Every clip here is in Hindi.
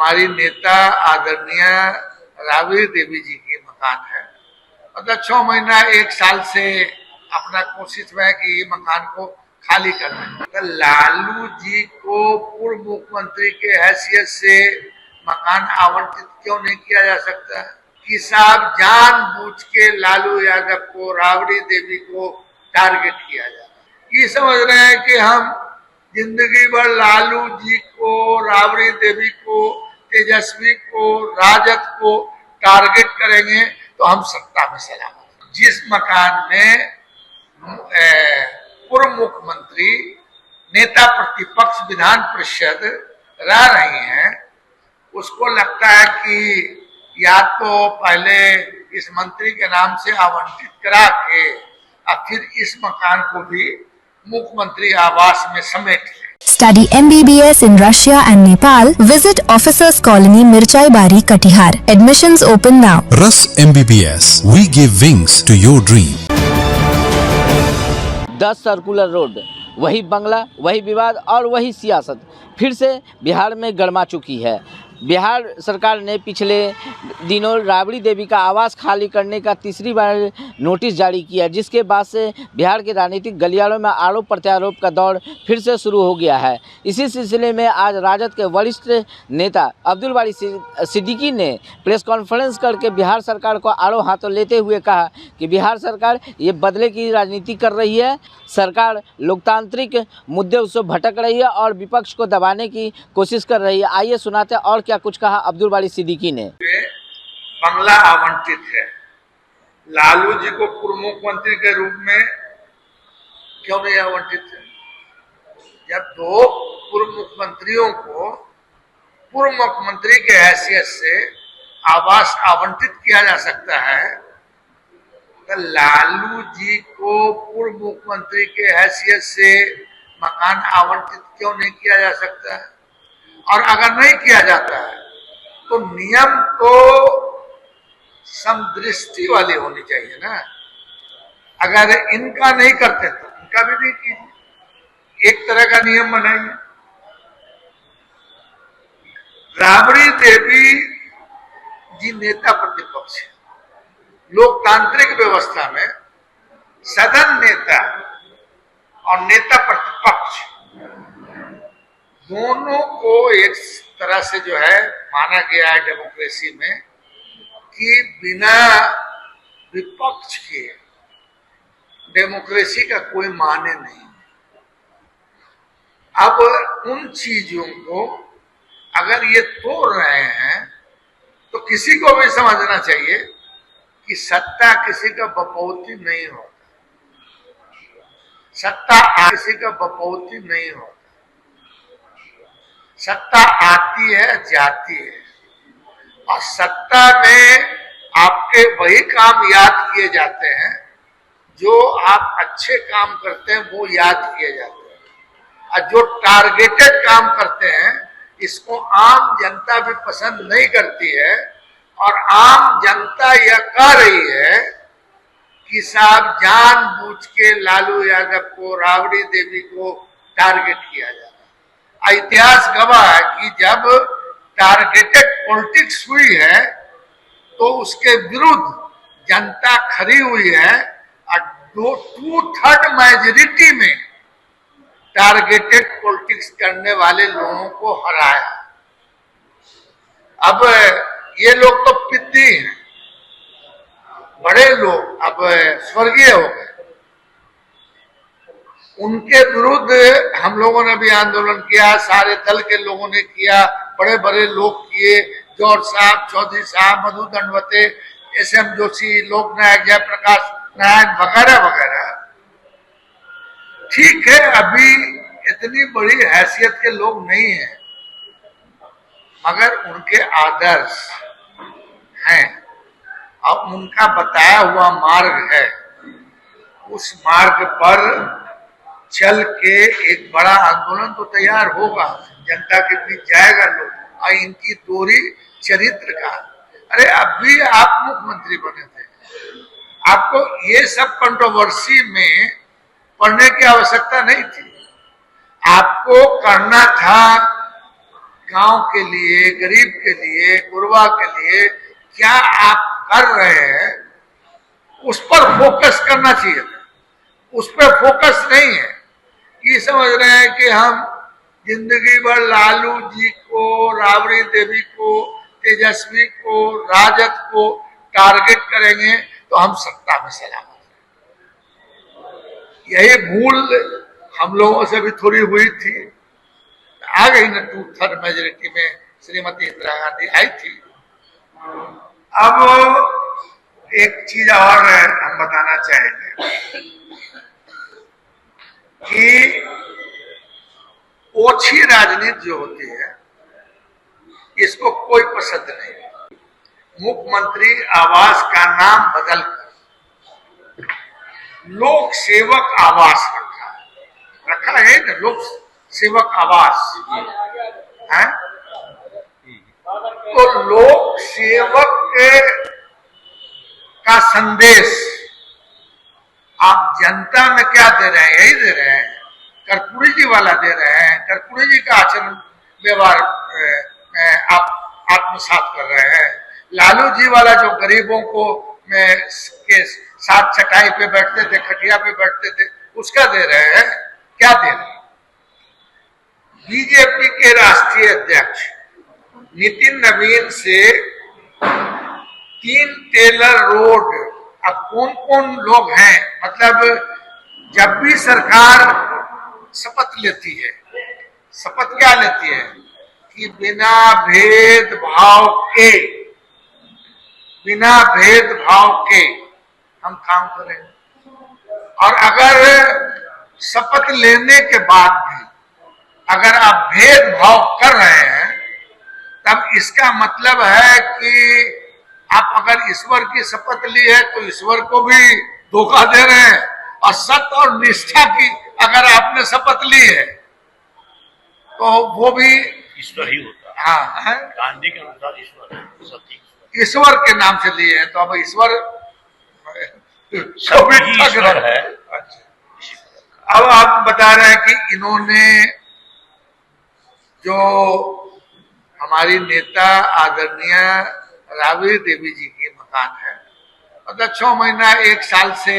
हमारी नेता आदरणीय राबड़ी देवी जी की मकान है। मतलब 6 महीना 1 साल से अपना कोशिश में है कि ये मकान को खाली करना है। तो लालू जी को पूर्व मुख्यमंत्री के हैसियत से मकान आवंटित क्यों नहीं किया जा सकता है कि साहब जानबूझ के लालू यादव को, राबड़ी देवी को टारगेट किया जा रहा है। ये समझ रहे हैं कि हम जिंदगी भर लालू जी को, राबड़ी देवी को, तेजस्वी को, राजद को टारगेट करेंगे तो हम सत्ता में सलामत। जिस मकान में पूर्व मुख्यमंत्री, नेता प्रतिपक्ष विधान परिषद रह रही हैं, उसको लगता है कि या तो पहले इस मंत्री के नाम से आवंटित करा के और फिर इस मकान को भी मुख्यमंत्री आवास में समेट ले। Study MBBS in Russia and Nepal. Visit Officers Colony, Mirchai Bari, Katihar. Admissions open now. Rus MBBS. We give wings to your dream. 10 circular road, वही बंगला, वही विवाद और वही सियासत फिर से बिहार में गरमा चुकी है। बिहार सरकार ने पिछले दिनों राबड़ी देवी का आवास खाली करने का तीसरी बार नोटिस जारी किया, जिसके बाद से बिहार के राजनीतिक गलियारों में आरोप प्रत्यारोप का दौर फिर से शुरू हो गया है। इसी सिलसिले में आज राजद के वरिष्ठ नेता अब्दुल बारी सिद्दीकी ने प्रेस कॉन्फ्रेंस करके बिहार सरकार को आड़ो हाथों लेते हुए कहा कि बिहार सरकार ये बदले की राजनीति कर रही है। सरकार लोकतांत्रिक मुद्दों से भटक रही है और विपक्ष को दबाने की कोशिश कर रही है। आइए सुनाते हैं और क्या कुछ कहा अब्दुल बारी सिद्दीकी ने। बंगला आवंटित है, लालू जी को पूर्व मुख्यमंत्री के रूप में क्यों नहीं आवंटित है? जब 2 पूर्व मुख्यमंत्रियों को पूर्व मुख्यमंत्री के हैसियत से आवास आवंटित किया जा सकता है, तो लालू जी को पूर्व मुख्यमंत्री के हैसियत से मकान आवंटित क्यों नहीं किया जा सकता है? और अगर नहीं किया जाता है तो नियम तो समदृष्टि वाली होनी चाहिए ना। अगर इनका नहीं करते तो इनका भी नहीं कीजिए, एक तरह का नियम बनाइए। राबड़ी देवी जी नेता प्रतिपक्ष है। लोकतांत्रिक व्यवस्था में सदन नेता और नेता प्रतिपक्ष दोनों को एक तरह से जो है माना गया है डेमोक्रेसी में कि बिना विपक्ष के डेमोक्रेसी का कोई माने नहीं। अब उन चीजों को अगर ये तोड़ रहे हैं तो किसी को भी समझना चाहिए कि सत्ता किसी का बपौती नहीं होता, सत्ता किसी का बपौती नहीं होता। सत्ता आती है, जाती है, और सत्ता में आपके वही काम याद किए जाते हैं जो आप अच्छे काम करते हैं, वो याद किए जाते हैं। और जो टारगेटेड काम करते हैं इसको आम जनता भी पसंद नहीं करती है, और आम जनता यह कह रही है कि साहब जानबूझ के लालू यादव को, राबड़ी देवी को टारगेट किया जा रहा है। इतिहास गवाह है कि जब टारगेटेड पॉलिटिक्स हुई है तो उसके विरुद्ध जनता खड़ी हुई है और 2/3 मेजॉरिटी में टारगेटेड पॉलिटिक्स करने वाले लोगों को हराया। अब ये लोग तो पिद्दी हैं, बड़े लोग अब स्वर्गीय हो गए, उनके विरुद्ध हम लोगों ने भी आंदोलन किया, सारे दल के लोगों ने किया, बड़े बड़े लोग किए, जौहर साहब, चौधरी साहब, मधु दंडवते, SM जोशी, लोक नायक, जयप्रकाश नारायण वगैरह वगैरह। ठीक है, अभी इतनी बड़ी हैसियत के लोग नहीं हैं, मगर उनके आदर्श हैं और उनका बताया हुआ मार्ग है। उस मार्ग पर चल के एक बड़ा आंदोलन तो तैयार होगा, जनता के बीच जाएगा लोग, और इनकी दोहरी चरित्र का। अरे अभी आप मुख्यमंत्री बने थे, आपको ये सब कंट्रोवर्सी में पढ़ने की आवश्यकता नहीं थी। आपको करना था गांव के लिए, गरीब के लिए, गुरबा के लिए क्या आप कर रहे हैं, उस पर फोकस करना चाहिए था। उस पर फोकस नहीं है। ये समझ रहे हैं कि हम जिंदगी भर लालू जी को, राबड़ी देवी को, तेजस्वी को, राजद को टारगेट करेंगे तो हम सत्ता में सलामत हैं। यही भूल हम लोगों से भी थोड़ी हुई थी। आ गई ना 2/3 मेजोरिटी में श्रीमती इंदिरा गांधी आई थी। अब एक चीज और हम बताना चाहेंगे कि ओछी राजनीति जो होती है इसको कोई पसंद नहीं। मुख्यमंत्री आवास का नाम बदलकर लोक सेवक आवास रखा है ना, लोक सेवक आवास है। तो लोक सेवक का संदेश आप जनता में क्या दे रहे हैं? यही दे रहे हैं, कर्पूरी जी वाला दे रहे हैं। कर्पूरी जी का आचरण व्यवहार आप आत्मसात कर रहे हैं। लालू जी वाला जो गरीबों को के साथ चटाई पे बैठते थे, खटिया पे बैठते थे, उसका दे रहे हैं। क्या दे रहे हैं? बीजेपी के राष्ट्रीय अध्यक्ष नितिन नवीन से 3 टेलर रोड, अब कौन कौन लोग हैं? मतलब जब भी सरकार शपथ लेती है, शपथ क्या लेती है कि बिना भेदभाव के हम काम करेंगे। और अगर शपथ लेने के बाद भी अगर आप भेदभाव कर रहे हैं, तब इसका मतलब है कि आप अगर ईश्वर की शपथ ली है तो ईश्वर को भी धोखा दे रहे हैं। और सत्य और निष्ठा की अगर आपने शपथ ली है तो वो भी ईश्वर ही होता है। हाँ है, गांधी के अनुसार ईश्वर है, सत्य ईश्वर के नाम से लिए हैं। तो अब ईश्वर सब ईश्वर है। अच्छा, अब आप बता रहे हैं कि इन्होंने जो हमारी नेता आदरणीय राबड़ी देवी जी की मकान है, मतलब 6 महीना 1 साल से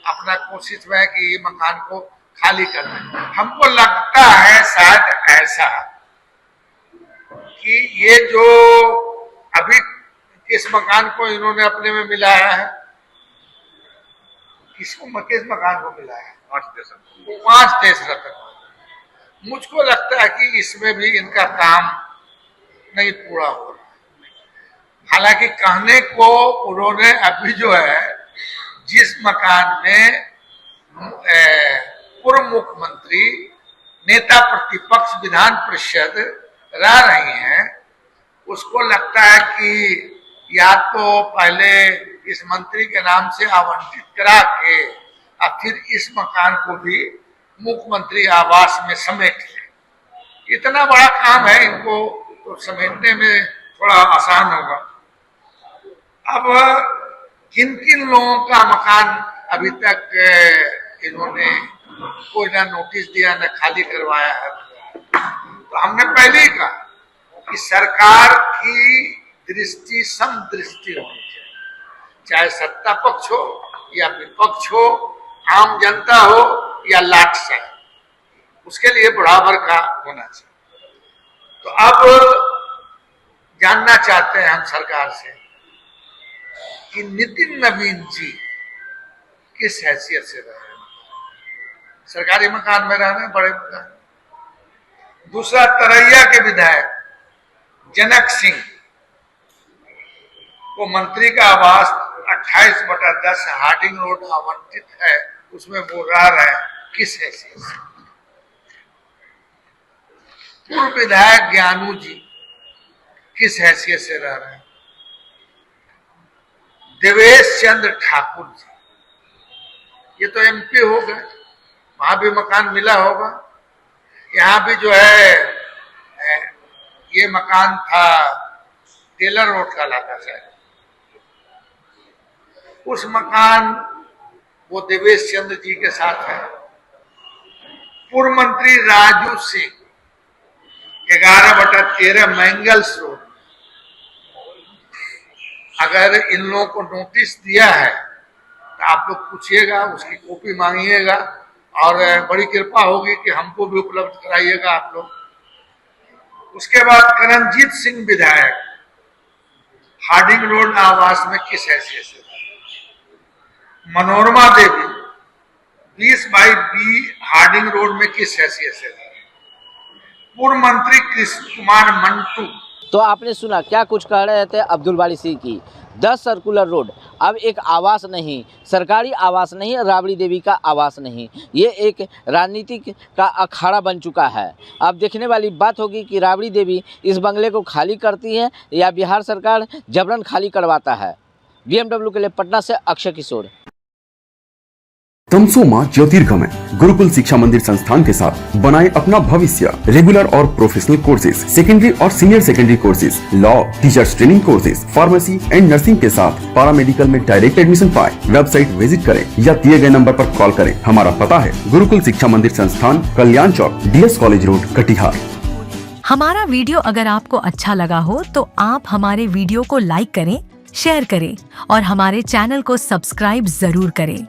अपना कोशिश में है कि ये मकान को खाली करना। हमको लगता है शायद ऐसा कि ये जो अभी किस मकान को इन्होंने अपने में मिलाया है, किस मकान को मिलाया है? 5 देश रत्न। मुझको लगता है कि इसमें भी इनका काम नहीं पूरा हो रहा। हालांकि कहने को उन्होंने अभी जो है जिस मकान में पूर्व मुख्यमंत्री, नेता प्रतिपक्ष विधान परिषद रह रही हैं, उसको लगता है कि या तो पहले इस मंत्री के नाम से आवंटित करा के और फिर इस मकान को भी मुख्यमंत्री आवास में समेट ले। इतना बड़ा काम है, इनको तो समेटने में थोड़ा आसान होगा। अब किन किन लोगों का मकान अभी तक इन्होंने कोई ना नोटिस दिया ना खाली करवाया है, तो हमने पहले ही कहा कि सरकार की दृष्टि समदृष्टि होनी चाहिए, चाहे सत्ता पक्ष हो या विपक्ष हो, आम जनता हो या लाटसाही, उसके लिए बराबर का होना चाहिए। तो अब जानना चाहते हैं हम सरकार से कि नितिन नवीन जी किस हैसियत से रह रहे हैं, सरकारी मकान में रह रहे हैं, बड़े मकान। दूसरा, तरैया के विधायक जनक सिंह को मंत्री का आवास 28/10 हार्डिंग रोड आवंटित है, उसमें वो रह रहे हैं, किस हैसियत से? पूर्व विधायक ज्ञानू जी किस हैसियत से रह रहे हैं? देवेश चंद्र ठाकुर जी, ये तो एमपी हो गए, वहां भी मकान मिला होगा। यहाँ भी जो है ये मकान था टेलर रोड का इलाका शायद, उस मकान वो देवेश चंद्र जी के साथ है। पूर्व मंत्री राजू सिंह 11/13 मैंगल्स रोड। अगर इन लोगों को नोटिस दिया है तो आप लोग पूछिएगा, उसकी कॉपी मांगिएगा और बड़ी कृपा होगी कि हमको भी उपलब्ध कराइएगा आप लोग। उसके बाद करणजीत सिंह विधायक हार्डिंग रोड आवास में किस हैसियत से? Manorama Devi 20/B Harding road में किस हैसियत से? पूर्व मंत्री कृष्ण कुमार मंटू। तो आपने सुना क्या कुछ कह रहे थे अब्दुल बारी सिंह की। 10 सर्कुलर रोड अब एक आवास नहीं, सरकारी आवास नहीं, राबड़ी देवी का आवास नहीं, ये एक राजनीतिक का अखाड़ा बन चुका है। अब देखने वाली बात होगी कि राबड़ी देवी इस बंगले को खाली करती है या बिहार सरकार जबरन खाली करवाता है। BMW के लिए पटना से अक्षय किशोर। तमसोमा ज्योतिर्गमय गुरुकुल शिक्षा मंदिर संस्थान के साथ बनाए अपना भविष्य। रेगुलर और प्रोफेशनल कोर्सेज, सेकेंडरी और senior secondary courses, law, teachers training courses, pharmacy and nursing के साथ पैरामेडिकल में डायरेक्ट एडमिशन पाए। वेबसाइट विजिट करें या दिए गए नंबर पर कॉल करें। हमारा पता है गुरुकुल शिक्षा मंदिर संस्थान, कल्याण चौक, DS कॉलेज रोड, कटिहार। हमारा वीडियो अगर आपको अच्छा लगा हो तो आप हमारे वीडियो को लाइक करें, शेयर करें और हमारे चैनल को सब्सक्राइब जरूर करें।